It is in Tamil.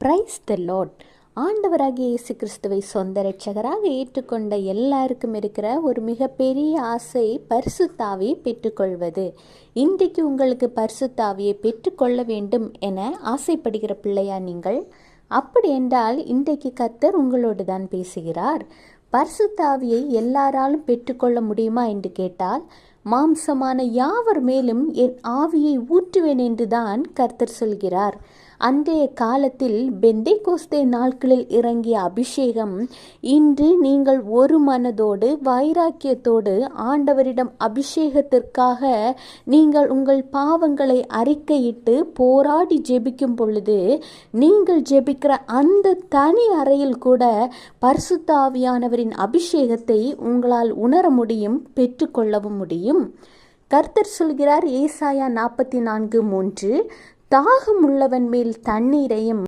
Praise the Lord. ஆண்டவராகிய இயேசு கிறிஸ்துவை சொந்த இரட்சகராக ஏற்றுக்கொண்ட எல்லாருக்கும் இருக்கிற ஒரு மிகப்பெரிய ஆசை பரிசுத்த ஆவியை பெற்றுக்கொள்வது. இன்றைக்கு உங்களுக்கு பரிசுத்த ஆவியை பெற்றுக்கொள்ள வேண்டும் என ஆசைப்படுகிற பிள்ளையா நீங்கள்? அப்படி என்றால் இன்றைக்கு கர்த்தர் உங்களோடு தான் பேசுகிறார். பரிசுத்த ஆவியை எல்லாராலும் பெற்றுக்கொள்ள முடியுமா என்று கேட்டால், மாம்சமான யாவர் மேலும் என் ஆவியை ஊற்றுவேன் என்றுதான் கர்த்தர் சொல்கிறார். அன்றைய காலத்தில் பெந்தேகோஸ்தே நாட்களில் இறங்கிய அபிஷேகம் இன்று நீங்கள் ஒரு மனதோடு வைராக்கியத்தோடு ஆண்டவரிடம் அபிஷேகத்திற்காக நீங்கள் உங்கள் பாவங்களை அறிக்கையிட்டு போராடி ஜெபிக்கும் பொழுது, நீங்கள் ஜெபிக்கிற அந்த தனி அறையில் கூட பரிசுத்த ஆவியானவரின் அபிஷேகத்தை உங்களால் உணர முடியும், பெற்றுக்கொள்ளவும் முடியும். கர்த்தர் சொல்கிறார், ஏசாயா 44:3, தாகம் உள்ளவன் மேல் தண்ணீரையும்